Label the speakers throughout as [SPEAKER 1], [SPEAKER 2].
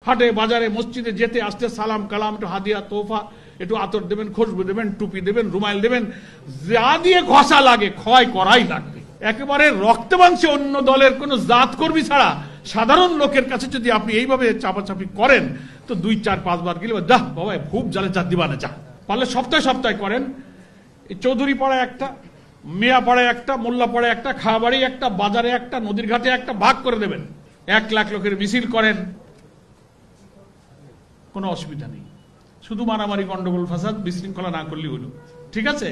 [SPEAKER 1] হাটে বাজারে মসজিদে যেতে আসতে সালাম কালাম, একটু হাদিয়া তোফা, একটু আতর দেবেন, খুশবু দেবেন, টুপি দেবেন, রুমাইল দেবেন, যা দিয়ে ঘষা লাগে ক্ষয় করাই লাগবে। একেবারে রক্তে মাংসে অন্য দলের কোন জাত কর্মী ছাড়া সাধারণ লোকের কাছে যদি আপনি এইভাবে চাপাচাপি করেন তো 2, 4, 5 বার গেলে যা বাবা খুব জালে যা দিবানে যা, পারলে সপ্তাহে সপ্তাহে করেন। চৌধুরী পাড়ায় একটা, মিয়া পাড়ায় একটা, মোল্লা পাড়ায় একটা, খাবাড়ি একটা, বাজারে একটা, নদীর ঘাটে একটা, ভাগ করে দেবেন। 1 লাখ লোকের মিছিল করেন, কোনো অসুবিধা নেই। শুধু মারামারি, গন্ডগোল, ফাসাদ, বিশৃঙ্খলা না করলেই হলো, ঠিক আছে?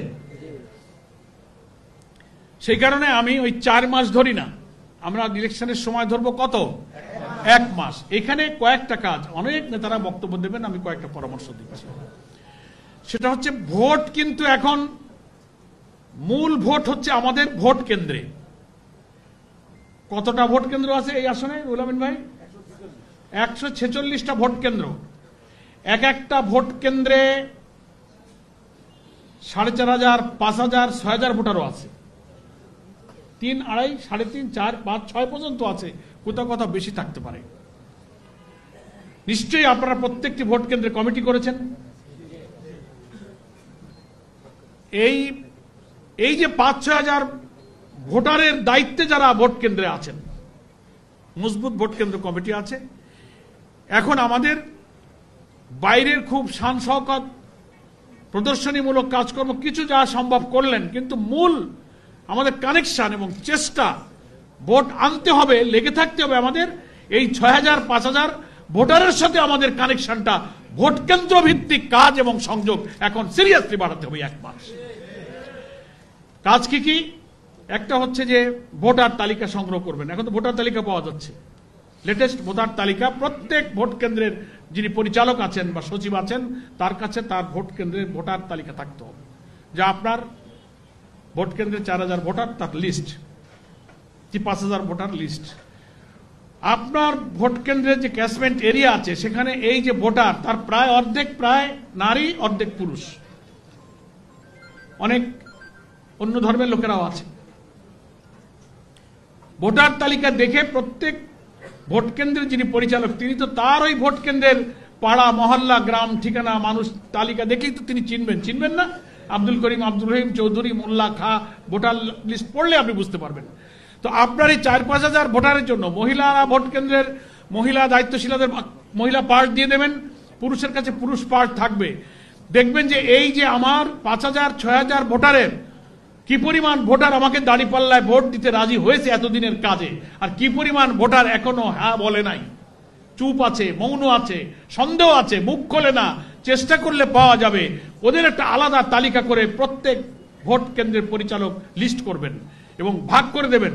[SPEAKER 1] সেই কারণে আমি ওই 4 মাস ধরি না, আমরা ইলেকশনের সময় ধরবো কত? 1 মাস। এখানে কয়েকটা কাজ, অনেক নেতারা বক্তব্য দেবেন, আমি কয়েকটা পরামর্শ দিচ্ছি। সেটা হচ্ছে ভোট, কিন্তু এখন মূল ভোট হচ্ছে আমাদের ভোট কেন্দ্রে। কতটা ভোট কেন্দ্র আছে এই আসনে রুহুল আমিন ভাই? 146টা ভোট কেন্দ্র। এক একটা ভোট কেন্দ্রে 4,500, 5,000, 6,000 ভোটারও আছে। 3, 2.5, 3.5, 4, 5, 6 পর্যন্ত আছে, কোথাও কোথাও বেশি থাকতে পারে। নিশ্চয়ই আপনারা প্রত্যেকটি ভোট কেন্দ্রে কমিটি করেছেন। এই যে 5-6 হাজার ভোটারের দায়িত্বে যারা ভোট কেন্দ্রে আছেন, মজবুত ভোট কেন্দ্র কমিটি আছে। এখন আমাদের বাইরের খুব শান শওকত, প্রদর্শনীমূলক কাজকর্ম কিছু যা সম্ভব করলেন, কিন্তু মূল আমাদের কানেকশন এবং চেষ্টা, ভোট আনতে হবে, লেগে থাকতে হবে আমাদের। এই 6,000, 5,000 ভোটারের সাথে আমাদের কানেকশনটা ভোট কেন্দ্র ভিত্তিক কাজ এবং সংযোগ এখন সিরিয়াসলি বাড়াতে হবে। 1 মাস কাজ কি কি? একটা হচ্ছে যে ভোটার তালিকা সংগ্রহ করবেন। এখন তো ভোটার তালিকা পাওয়া যাচ্ছে, লেটেস্ট ভোটার তালিকা। প্রত্যেক ভোট কেন্দ্রের যিনি পরিচালক আছেন বা সচিব আছেন তার কাছে তার ভোট কেন্দ্রের ভোটার তালিকা থাকতে হবে, যা আপনার ভোট কেন্দ্রে 4,000 ভোটার, তার লিস্ট, 5,000 ভোটার লিস্ট। আপনার ভোট কেন্দ্রের যে ক্যাচমেন্ট এরিয়া আছে সেখানে এই যে ভোটার, তার প্রায় অর্ধেক প্রায় নারী, অর্ধেক পুরুষ, অনেক অন্য ধর্মের লোকেরাও আছে। ভোটার তালিকা দেখে প্রত্যেক ভোট কেন্দ্রের যিনি পরিচালক তিনি তো তার ওই ভোট কেন্দ্রের পাড়া, মহল্লা, গ্রাম, ঠিকানা, মানুষ তালিকা দেখেই তো তিনি চিনবেন না? আব্দুল করিম, আব্দুল রহিম, চৌধুরী, মোল্লা, খা, ভোটার লিস্ট পড়লে আপনি বুঝতে পারবেন। তো আপনার এই 4-5 হাজার ভোটারের জন্য মহিলারা ভোট কেন্দ্রের মহিলা দায়িত্বশীলদের মহিলা পার্ট দিয়ে দেবেন, পুরুষের কাছে পুরুষ পার্ট থাকবে। দেখবেন যে এই যে আমার 5,000, 6,000 ভোটারের কি পরিমাণ ভোটার আমাকে দাঁড়িপাল্লায় ভোট দিতে রাজি হয়েছে এতদিনের কাজে, আর কি পরিমাণ ভোটার এখনো হ্যাঁ বলে নাই, চুপ আছে, মৌন আছে, সন্দেহ আছে, মুখ খোলে না। চেষ্টা করলে পাওয়া যাবে। ওদের একটা আলাদা তালিকা করে প্রত্যেক ভোট কেন্দ্রের পরিচালক লিস্ট করবেন এবং ভাগ করে দেবেন।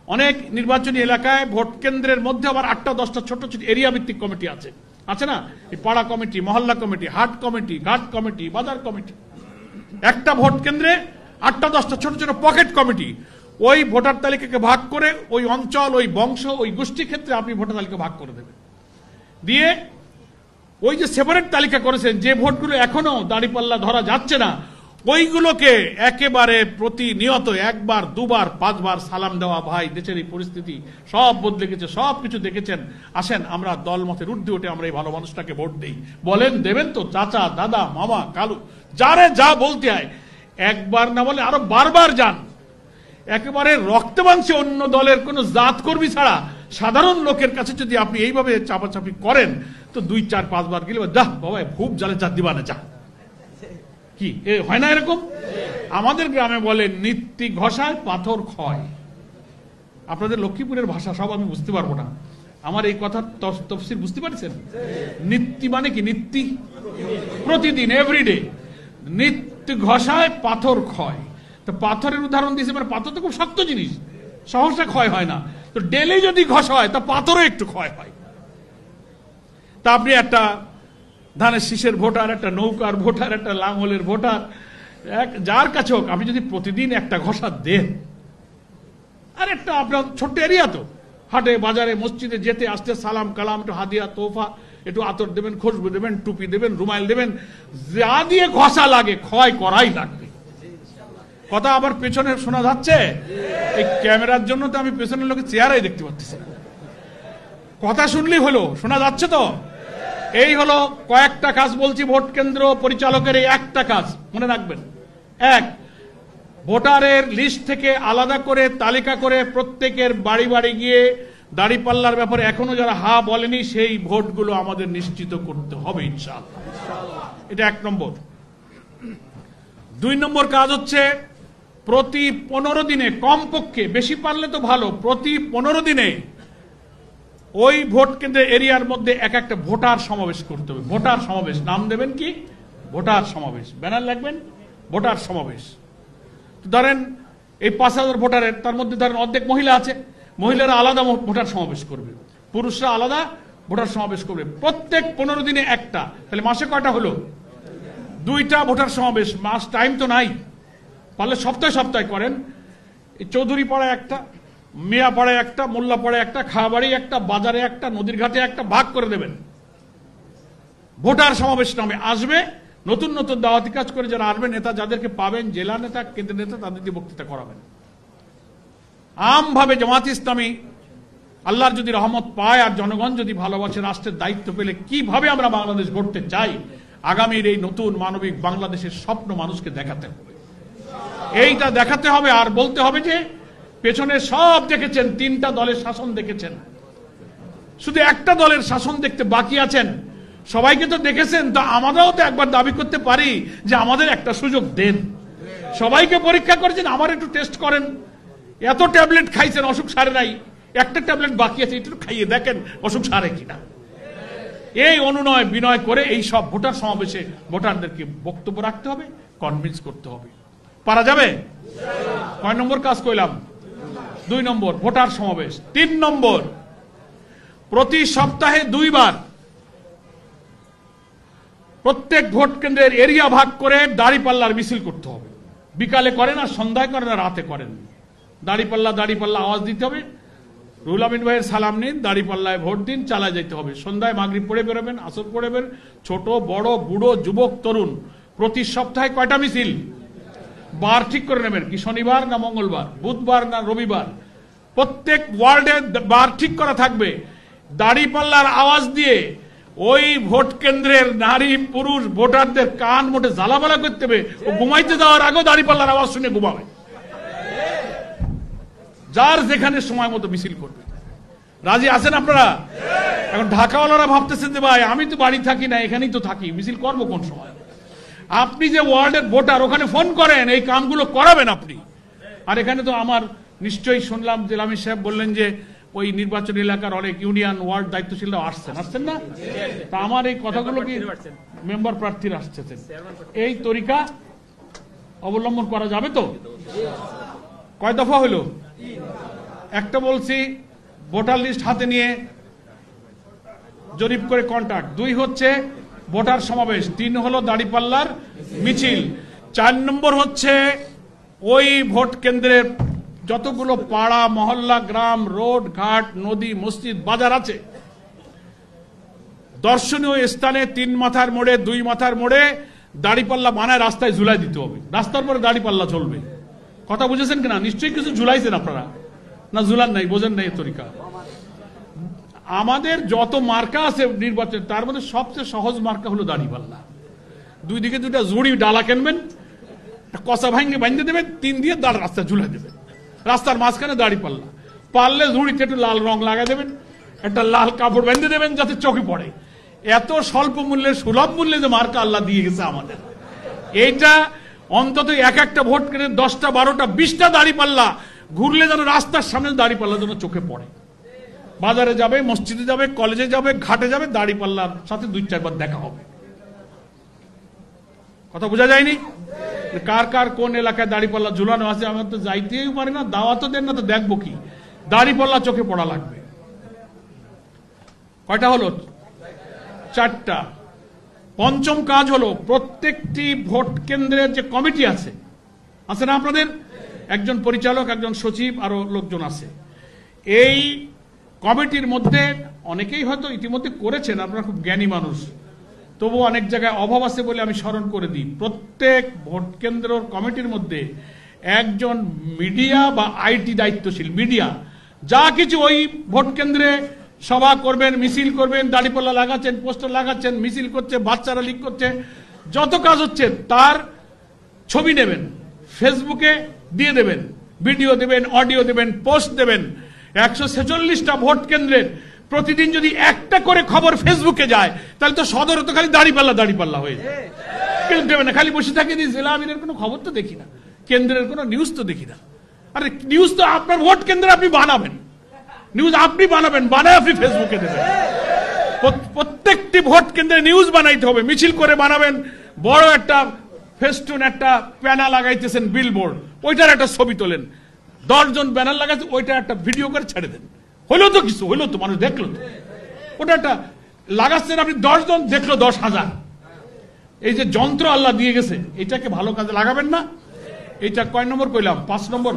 [SPEAKER 1] অনেক নির্বাচনী এলাকায় ভোট কেন্দ্রের মধ্যে আবার 8-10টা ছোট ছোট এরিয়া ভিত্তিক কমিটি আছে না? এই পাড়া কমিটি, মহল্লা কমিটি, হাট কমিটি, ঘাট কমিটি, বাজার কমিটি। একটা ভোট কেন্দ্রে 8-10টা ছোট ছোট পকেট কমিটি। ওই ভোটার তালিকাকে ভাগ করে ওই অঞ্চল, ওই বংশ, ওই গোষ্ঠী ক্ষেত্রে আপনি ভোটার তালিকা ভাগ করে দেবেন। দিয়ে ওই যে সেপারেট তালিকা করেছেন, যে ভোটগুলো এখনো দাঁড়িপাল্লা ধরা যাচ্ছে না, ওইগুলোকে একেবারে প্রতিনিয়ত 1 বার, 2 বার, 5 বার সালাম দেওয়া। ভাই, দেশের এই পরিস্থিতি সব বদলে গেছে, সব কিছু দেখেছেন। আসেন আমরা দলমতের ঊর্ধ্বে উঠে আমরা এই ভালো মানুষটাকে ভোট দেই। বলেন দেবেন তো? চাচা, দাদা, মামা, কালু, যারে যা বলতে হয়, একবার না বলে আরো বারবার যান। একেবারে রক্তে মাংসে অন্য দলের কোন জাত কর্মী ছাড়া সাধারণ লোকের কাছে যদি আপনি এইভাবে চাপাচাপি করেন তো 2, 4, 5 বার গেলে যা বাবা খুব জালে যা দিবানে যা, কি হয় না এরকম? আমাদের গ্রামে বলে নিত্যি ঘষায় পাথর ক্ষয়। আপনাদের লক্ষ্মীপুরের ভাষা সব আমি বুঝতে পারবো না, আমার এই কথার তফসির বুঝতে পারছেন? নিত্যি মানে কি? নিত্যি প্রতিদিন, এভরিডে। নিত্যি ঘষায় পাথর ক্ষয়। তো পাথরের উদাহরণ দিয়েছে, মানে পাথর তো খুব শক্ত জিনিস, সহসা ক্ষয় হয় না। তো ডেলি যদি ঘষা হয় তা পাথরও একটু ক্ষয় হয়। তা আপনি একটা ধানের শীষের ভোটার, একটা নৌকার ভোটার, একটা লাঙ্গলের ভোটার, যার কাছে হোক, আপনি যদি প্রতিদিন একটা ঘষা দেন, আর একটা আপনার ছোট্ট এরিয়া তো, হাটে বাজারে মসজিদে যেতে আসতে সালাম কালাম, একটু হাদিয়া তোফা, একটু আতর দেবেন, খুশবু দেবেন, টুপি দেবেন, রুমাইল দেবেন, যা দিয়ে ঘষা লাগে ক্ষয় করাই লাগবে। কথা আবার পেছনে শোনা যাচ্ছে? এই ক্যামেরার জন্য তো আমি পেছনের লোকের চেহারাই দেখতে পাচ্ছি না। কথা শুনলেই হলো, শোনা যাচ্ছে তো? এই হলো কয়েকটা কাজ বলছি ভোট কেন্দ্র পরিচালকের, এই একটা কাজ মনে রাখবেন। এক, ভোটারের লিস্ট থেকে আলাদা করে তালিকা করে প্রত্যেকের বাড়ি বাড়ি গিয়ে দাঁড়িপাল্লার ব্যাপারে এখনো যারা হা বলেনি সেই ভোটগুলো আমাদের নিশ্চিত করতে হবে ইনশাআল্লাহ। এটা 1 নম্বর। 2 নম্বর কাজ হচ্ছে প্রতি 15 দিনে, কমপক্ষে, বেশি পারলে তো ভালো, প্রতি 15 দিনে ওই ভোট কেন্দ্রের এরিয়ার মধ্যে একটা ভোটার সমাবেশ করতে হবে। ভোটার সমাবেশ নাম দেবেন কি? ভোটার সমাবেশ, ব্যানার লাগবেন ভোটার সমাবেশ। ধরেন এই 5000 ভোটারের, তার মধ্যে ধরেন অর্ধেক মহিলা আছে, মহিলারা আলাদা ভোটার সমাবেশ করবে, পুরুষরা আলাদা ভোটার সমাবেশ করবে। প্রত্যেক 15 দিনে একটা, তাহলে মাসে কয়টা হলো? 2টা ভোটার সমাবেশ। মাস টাইম তো নাই, পারলে সপ্তাহে সপ্তাহে করেন। চৌধুরী পাড়ায় একটা, মিয়া পাড়ায় একটা, মোল্লা পাড়ায় একটা, খাবাড়ি একটা, বাজারে একটা, নদীর ঘাটে একটা, ভাগ করে দেবেন। ভোটার সমাবেশ নামে আসবে, নতুন নতুন দাওয়াতি কাজ করে যারা আসবে, নেতা যাদেরকে পাবেন, জেলা নেতা, কেন্দ্র নেতা, তাদের দিয়ে বক্তৃতা করাবেন। আমভাবে জামাত ইসলামী আল্লাহর যদি রহমত পায় আর জনগণ যদি ভালোবাসে, রাষ্ট্রের দায়িত্ব পেলে কিভাবে আমরা বাংলাদেশ গড়তে চাই, আগামীর এই নতুন মানবিক বাংলাদেশের স্বপ্ন মানুষকে দেখাতে হবে। এইটা দেখাতে হবে। আর বলতে হবে যে পেছনে সব দেখেছেন, 3টা দলের শাসন দেখেছেন, শুধু একটা দলের শাসন দেখতে বাকি আছেন। সবাইকে তো দেখেছেন, তো আমরাও তো একবার দাবি করতে পারি যে আমাদের একটা সুযোগ দেন। সবাইকে পরীক্ষা করেছেন, আমার একটু টেস্ট করেন। এত ট্যাবলেট খাইছেন, অসুখ সারে নাই, একটা ট্যাবলেট বাকি আছে, একটু খাইয়ে দেখেন অসুখ সারে কিনা। এই অনুনয় বিনয় করে এই সব ভোটার সমাবেশে ভোটারদেরকে বক্তব্য রাখতে হবে, কনভিন্স করতে হবে। পারা যাবে? কয় নম্বর কাজ কইলাম? 2 নম্বর ভোটার সমাবেশ। 3 নম্বর, প্রতি সপ্তাহে 2 বার প্রত্যেক ভোট কেন্দ্রের এরিয়া ভাগ করে দাঁড়িপাল্লার মিছিল করতে হবে। বিকালে করেন আর সন্ধ্যায় করেন আর রাতে করেন। দাঁড়িপাল্লা আওয়াজ দিতে হবে, রুহুল আমিন ভাইয়ের সালাম নিন, দাঁড়িপাল্লায় ভোট দিন, চালায় যেতে হবে। সন্ধ্যায় মাগরিব পড়ে বেরোবেন, আসর পড়ে বের, ছোট বড় বুড়ো যুবক তরুণ। প্রতি সপ্তাহে কয়টা মিছিল? বার ঠিক করে নেবেন, কি শনিবার না মঙ্গলবার, বুধবার না রবিবার। প্রত্যেক ওয়ার্ডে বার ঠিক করা থাকবে। দাঁড়িপাল্লার আওয়াজ দিয়ে ওই ভোট কেন্দ্রের নারী পুরুষ ভোটারদের কান মোটে জ্বালাবালা করতে হবে। ও ঘুমাইতে যাওয়ার আগেও দাঁড়িপাল্লার আওয়াজ শুনে ঘুমাবে। যার যেখানে সময় মতো মিছিল করবে। রাজি আছেন আপনারা? এখন ঢাকাওয়ালারা ভাবতেছেন যে ভাই আমি তো বাড়ি থাকি না, এখানেই তো থাকি, মিছিল করবো কোন সময়? আপনি যে ওয়ার্ডের ভোটার, ওখানে ফোন করেন, এই কামগুলো করাবেন আপনি। আর এখানে তো আমার নিশ্চয়ই শুনলাম যে আমির সাহেব বললেন যে ওই নির্বাচনী এলাকার অনেক ইউনিয়ন ওয়ার্ড দায়িত্বশীলরা আসছেন না? তা আমার এই কথাগুলো কি মেম্বার প্রার্থীরা আসছেন, এই তরিকা অবলম্বন করা যাবে তো? কয় দফা হলো? একটা বলছি ভোটার লিস্ট হাতে নিয়ে জরিপ করে কন্ট্যাক্ট, 2 হচ্ছে ভোটার সমাবেশ, 3 হলো দাঁড়িপাল্লার মিছিল, 4 নম্বর হচ্ছে ওই ভোট কেন্দ্রের যতগুলো পাড়া মহল্লা গ্রাম রোড ঘাট নদী মসজিদ বাজার আছে, দর্শনীয় স্থানে 3 মাথার মোড়ে 2 মাথার মোড়ে দাঁড়িপাল্লা বানায় রাস্তায় ঝুলাই দিতে হবে। রাস্তার পরে দাঁড়িপাল্লা চলবে। কথা বুঝেছেন কিনা? নিশ্চয়ই কিছু ঝুলাইছেন আপনারা, না ঝুলান নাই, বোঝেন নাই তরিকা। আমাদের যত মার্কা আছে নির্বাচন, তার মধ্যে সবচেয়ে সহজ মার্কা হলো দাঁড়িপাল্লা। 2 দিকে 2টা জুড়ি ডালা কিনবেন, কষা ভাঙ্গে বাঁধতে দেবেন, 3 দিয়ে দাঁড় রাস্তা ঝুলাই দেবেন, রাস্তার মাঝখানে দাঁড়িপাল্লা। পারলে ঝুড়িতে একটু লাল রং লাগাই দেবেন, একটা লাল কাপড় বেঁধে দেবেন যাতে চোখে পড়ে। এত স্বল্প মূল্যে সুলভ মূল্যে যে মার্কা আল্লাহ দিয়ে গেছে আমাদের, এইটা অন্তত একটা ভোট কেন্দ্রে 10টা 12টা 20টা দাঁড়িপাল্লা ঘুরলে যেন রাস্তার সামনে দাঁড়িপাল্লা যেন চোখে পড়ে। বাজারে যাবে, মসজিদে যাবে, কলেজে যাবে, ঘাটে যাবে, দাঁড়িপাল্লার সাথে 2-4 বার দেখা হবে। কথা বোঝা যায়নি? কার কার কোন এলাকায় দাঁড়িপাল্লা ঝুলানো আছে আমি তো যাইতেই পারি না, দাওয়াতও দেন না, তো দেখবো কি? দাঁড়িপাল্লা চোখে পড়া লাগবে। কয়টা হলো? 4টা। 5ম কাজ হলো প্রত্যেকটি ভোট কেন্দ্রের যে কমিটি আছে না আপনাদের, একজন পরিচালক, একজন সচিব, আরো লোকজন আছে। এই কমিটির মধ্যে অনেকেই হয়তো ইতিমধ্যে করেছেন, আপনারা খুব জ্ঞানী মানুষ, তবু অনেক জায়গায় অভাব আছে বলে আমি স্মরণ করে দিই। প্রত্যেক ভোট কেন্দ্র কমিটির মধ্যে একজন মিডিয়া বা আইটি দায়িত্বশীল, মিডিয়া যা কিছু ওই ভোট কেন্দ্রে সভা করবেন, মিছিল করবেন, দাড়িপাল্লা লাগাচ্ছেন, পোস্টার লাগাচ্ছেন, মিছিল করছে, বাচ্চারা লিক করছে, যত কাজ হচ্ছে তার ছবি নেবেন, ফেসবুকে দিয়ে দেবেন, ভিডিও দেবেন, অডিও দেবেন, পোস্ট দেবেন। 146টা ভোট কেন্দ্রের প্রতিদিন যদি একটা করে খবর ফেসবুকে যায় তাহলে তো সদরে তো খালি দাড়িপাল্লা হয়ে যায়। কিন্তু দেবে না, খালি বসে থাকে যে জেলা আমিরের কোনো খবর তো দেখি না, কেন্দ্রের কোনো নিউজ তো দেখি না। আরে নিউজ তো আপনার ভোট কেন্দ্রে আপনি বানাবেন, নিউজ আপনি বানাবেন, বানায় আপনি ফেসবুকে দেবেন। প্রত্যেকটি ভোট কেন্দ্রে নিউজ বানাইতে হবে, মিছিল করে বানাবেন, বড় একটা ফেস্টুন একটা প্যানা লাগাইতেছেন বিলবোর্ড, ওইটার একটা ছবি তোলেন, 10 জন ব্যানার লাগাচ্ছে, ওইটা একটা ভিডিও করে ছেড়ে দেন। হইলো তো কিছু, হইলো তো, মানুষ দেখলো তো। ওটা একটা লাগাচ্ছেন আপনি, 10 জন দেখলো 10,000। এই যে যন্ত্র আল্লাহ দিয়ে গেছে, এটাকে ভালো কাজে লাগাবেন না। এটা কয় নম্বর কইলাম? 5 নম্বর।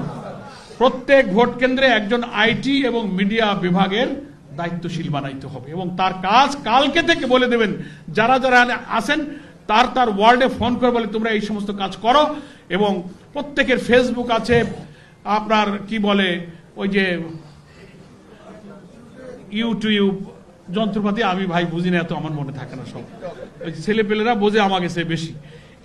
[SPEAKER 1] প্রত্যেক ভোট কেন্দ্রে একজন আইটি এবং মিডিয়া বিভাগের দায়িত্বশীল বানাইতে হবে এবং তার কাজ কালকে থেকে বলে দেবেন। যারা যারা আসেন তার ওয়ার্ডে ফোন করে বলে তোমরা এই সমস্ত কাজ করো। এবং প্রত্যেকের ফেসবুক আছে, আপনার কি বলে ওই যে ইউটিউব যন্ত্রপাতি, আমি ভাই বুঝি না, এত আমার মনে থাকে না, সব ওই ছেলেপেলেরা বোঝে আমাকে সে বেশি।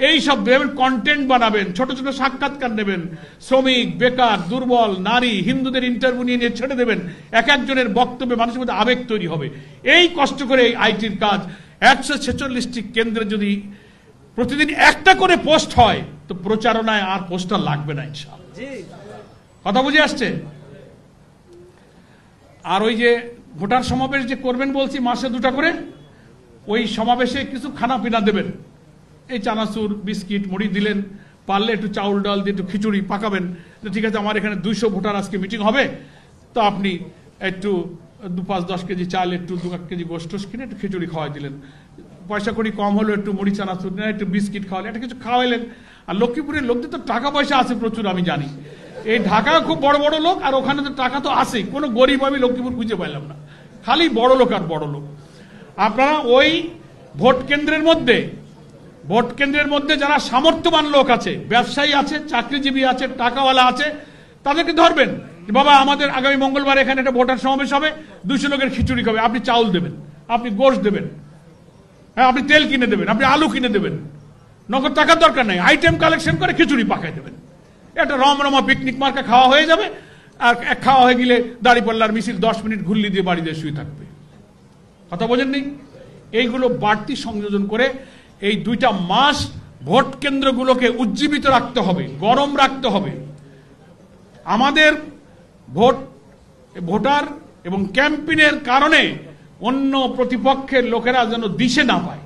[SPEAKER 1] এই সব দেবেন, কন্টেন্ট বানাবেন, ছোট ছোট সাক্ষাৎকার নেবেন, শ্রমিক, বেকার, দুর্বল, নারী, হিন্দুদের ইন্টারভিউ নিয়ে ছেড়ে দেবেন। এক একজনের বক্তব্যে মানুষের মধ্যে আবেগ তৈরি হবে। এই কষ্ট করে এই আইটির কাজ। 146টি কেন্দ্রে যদি প্রতিদিন একটা করে পোস্ট হয় তো প্রচারণায় আর পোস্টার লাগবে না ইনশাআল্লাহ। কথা বুঝে আসছে? আর ওই যে ভোটার সমাবেশ যে করবেন বলছি, মাসে 2টা করে, ওই সমাবেশে কিছু খানা পিনা দেবেন। এই চানাচুর, বিস্কিট, মুড়ি দিলেন, পারলে একটু চাউল ডাল দিয়ে একটু খিচুড়ি পাকাবেন। ঠিক আছে, আমার এখানে 200 ভোটার আজকে মিটিং হবে, তো আপনি একটু 5-10 কেজি চাল, একটু 2 কেজি গোশত কিনে একটু খিচুড়ি খাওয়াই দিলেন। পয়সা কড়ি কম হলো, একটু মুড়ি চানাচুর না, একটু বিস্কিট খাওয়ালে, একটা কিছু খাওয়াইলেন। আর লক্ষ্মীপুরের লোকদের তো টাকা পয়সা আছে প্রচুর, আমি জানি। এই ঢাকা খুব বড় বড় লোক, আর ওখানে তো টাকা তো আছে, কোনো গরিব আমি লক্ষ্মীপুর খুঁজে পাইলাম না, খালি বড় লোক আর বড় লোক। আপনারা ওই ভোট কেন্দ্রের মধ্যে যারা সামর্থ্যবান লোক আছে, ব্যবসায়ী আছে, চাকরিজীবী আছে, টাকাওয়ালা আছে, তাদেরকে ধরবেন। বাবা, আমাদের আগামী মঙ্গলবার এখানে একটা ভোটার সমাবেশ হবে, 200 লোকের খিচুড়ি খাবে, আপনি চাউল দেবেন, আপনি গোশত দেবেন, হ্যাঁ আপনি তেল কিনে দেবেন, আপনি আলু কিনে দেবেন, নগদ টাকার দরকার নেই, আইটেম কালেকশন করে খিচুড়ি পাকাই দেবেন। একটা রমরমা পিকনিক মার্কা খাওয়া হয়ে যাবে। আর খাওয়া হয়ে গেলে দাড়িপাল্লার মিছিল 10 মিনিট ঘুরলি দিয়ে বাড়িতে শুয়ে থাকবে। কথা বোঝেননি? এইগুলো বাড়তি সংযোজন করে এই 2টা মাস ভোট কেন্দ্রগুলোকে উজ্জীবিত রাখতে হবে, গরম রাখতে হবে। আমাদের ভোটার এবং ক্যাম্পেইনের কারণে অন্য প্রতিপক্ষের লোকেরা যেন দিশে না পায়।